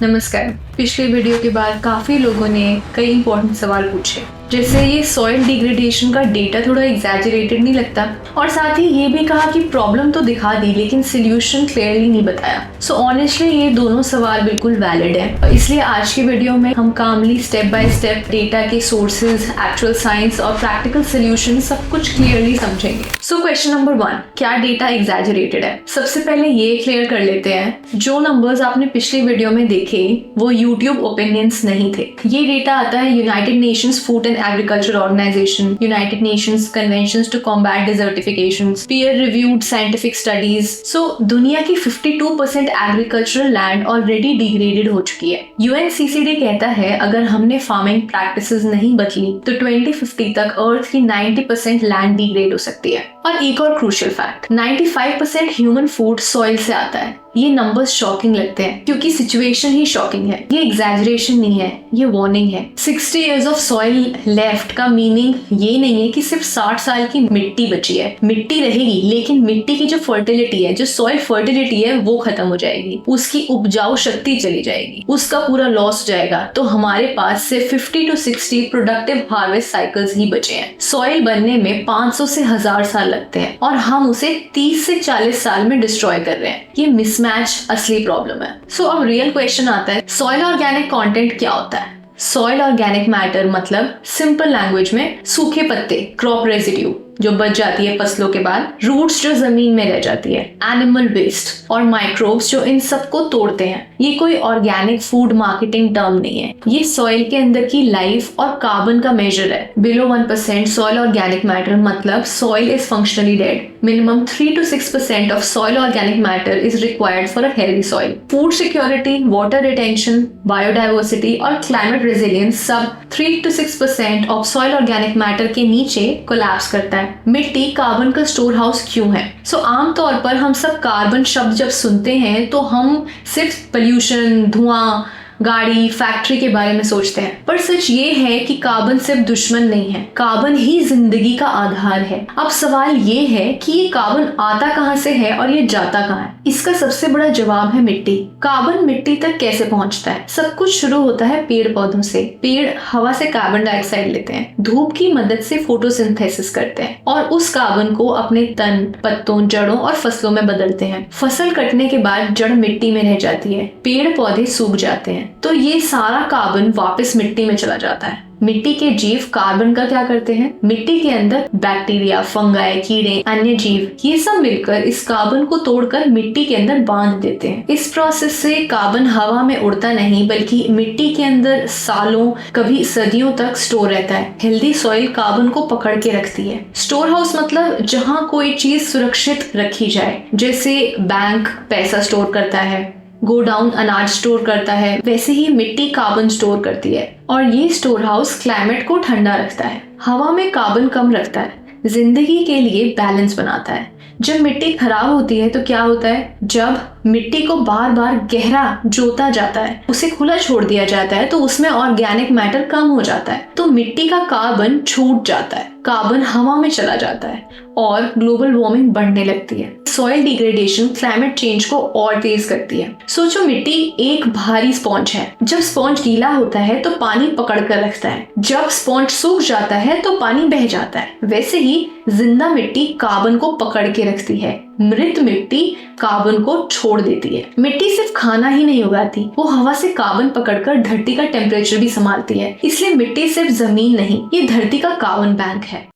नमस्कार। पिछले वीडियो के बाद काफ़ी लोगों ने कई इंपॉर्टेंट सवाल पूछे, जैसे ये सॉइल डिग्रेडेशन का डेटा थोड़ा एग्जैजरेटेड नहीं लगता, और साथ ही ये भी कहा कि प्रॉब्लम तो दिखा दी लेकिन सोल्यूशन क्लियरली नहीं बताया। सो ऑनेस्टली ये दोनों सवाल बिल्कुल वैलिड है, इसलिए आज की वीडियो में हम कामली स्टेप बाय स्टेप डेटा के सोर्सेज, एक्चुअल साइंस और प्रैक्टिकल सोल्यूशन सब कुछ क्लियरली समझेंगे। सो क्वेश्चन नंबर 1, क्या डेटा एग्जैजरेटेड है? सबसे पहले ये क्लियर कर लेते हैं, जो नंबर्स आपने पिछली वीडियो में देखे वो यूट्यूब ओपिनियंस नहीं थे। ये डेटा आता है United Nations Food and Agriculture Organization, United Nations conventions to combat desertifications, peer reviewed scientific studies. So दुनिया की 52% एग्रीकल्चरल लैंड ऑलरेडी डिग्रेडेड हो चुकी है। यूएनसीसीडी कहता है अगर हमने फार्मिंग प्रैक्टिसेस नहीं बदली तो 2050 तक अर्थ की 90% लैंड डिग्रेड हो सकती है। और एक और crucial fact, 95% human food soil से आता है। ये नंबर्स शॉकिंग लगते हैं क्योंकि सिचुएशन ही शॉकिंग है। ये एग्जैजरेशन नहीं है, ये वार्निंग है। 60 years ऑफ सॉइल लेफ्ट का मीनिंग ये नहीं है कि सिर्फ 60 साल की मिट्टी बची है। मिट्टी रहेगी लेकिन मिट्टी की जो फर्टिलिटी है, जो सॉइल फर्टिलिटी है, वो खत्म हो जाएगी, उसकी उपजाऊ शक्ति चली जाएगी, उसका पूरा लॉस हो जाएगा। तो हमारे पास सिर्फ 50 to 60 प्रोडक्टिव हार्वेस्ट साइकिल्स ही बचे हैं। सॉइल बनने में 500 से 1000 साल लगते हैं और हम उसे 30 से 40 साल में डिस्ट्रॉय कर रहे हैं। ये मिसमैच असली प्रॉब्लम है। सो अब रियल क्वेश्चन आता है, सॉइल ऑर्गेनिक कंटेंट क्या होता है? सॉइल ऑर्गेनिक मैटर मतलब सिंपल लैंग्वेज में सूखे पत्ते, क्रॉप रेजिड्यू जो बच जाती है फसलों के बाद, रूट्स जो जमीन में रह जाती है, एनिमल वेस्ट और माइक्रोब्स जो इन सबको तोड़ते हैं। ये कोई ऑर्गेनिक फूड मार्केटिंग टर्म नहीं है, ये सॉइल के अंदर की लाइफ और कार्बन का मेजर है। बिलो 1% सॉइल ऑर्गेनिक मैटर मतलब soil is functionally dead. Minimum 3 to 6% of soil organic matter is required for a healthy soil. Food security, water retention, biodiversity और क्लाइमेट रेजिलियंस सब 3 to 6% of soil organic matter के नीचे collapse करता है। मिट्टी carbon का store house क्यों है? आमतौर पर हम सब कार्बन शब्द जब सुनते हैं तो हम सिर्फ पोल्यूशन, धुआं, गाड़ी, फैक्ट्री के बारे में सोचते हैं, पर सच ये है कि कार्बन सिर्फ दुश्मन नहीं है, कार्बन ही जिंदगी का आधार है। अब सवाल ये है कि ये कार्बन आता कहाँ से है और ये जाता कहाँ है? इसका सबसे बड़ा जवाब है मिट्टी। कार्बन मिट्टी तक कैसे पहुंचता है? सब कुछ शुरू होता है पेड़ पौधों से। पेड़ हवा से कार्बन डाइऑक्साइड लेते हैं, धूप की मदद से फोटोसिंथेसिस करते हैं और उस कार्बन को अपने तन, पत्तों, जड़ों और फसलों में बदलते हैं। फसल कटने के बाद जड़ मिट्टी में रह जाती है, पेड़ पौधे सूख जाते हैं, तो ये सारा कार्बन वापस मिट्टी में चला जाता है। मिट्टी के जीव कार्बन का क्या करते हैं? मिट्टी के अंदर बैक्टीरिया, फंगाई, कीड़े, अन्य जीव, ये सब मिलकर इस कार्बन को तोड़कर मिट्टी के अंदर बांध देते हैं। इस प्रोसेस से कार्बन हवा में उड़ता नहीं बल्कि मिट्टी के अंदर सालों, कभी सदियों तक स्टोर रहता है। हेल्दी सॉइल कार्बन को पकड़ के रखती है। स्टोर हाउस मतलब जहाँ कोई चीज सुरक्षित रखी जाए, जैसे बैंक पैसा स्टोर करता है, गोडाउन अनाज स्टोर करता है, वैसे ही मिट्टी कार्बन स्टोर करती है और ये स्टोर हाउस क्लाइमेट को ठंडा रखता है, हवा में कार्बन कम रखता है, जिंदगी के लिए बैलेंस बनाता है। जब मिट्टी खराब होती है तो क्या होता है? जब मिट्टी को बार बार गहरा जोता जाता है, उसे खुला छोड़ दिया जाता है तो उसमें ऑर्गेनिक मैटर कम हो जाता है, तो मिट्टी का कार्बन छूट जाता है, कार्बन हवा में चला जाता है और ग्लोबल वार्मिंग बढ़ने लगती है। सॉइल डिग्रेडेशन क्लाइमेट चेंज को और तेज करती है। सोचो मिट्टी एक भारी स्पॉन्ज है, जब स्पॉन्ज गीला होता है तो पानी पकड़ कर रखता है, जब स्पॉन्ज सूख जाता है तो पानी बह जाता है। वैसे ही जिंदा मिट्टी कार्बन को पकड़ के रखती है, मृत मिट्टी कार्बन को छोड़ देती है। मिट्टी सिर्फ खाना ही नहीं उगाती, वो हवा से कार्बन पकड़कर धरती का टेम्परेचर भी संभालती है। इसलिए मिट्टी सिर्फ जमीन नहीं, ये धरती का कार्बन बैंक है।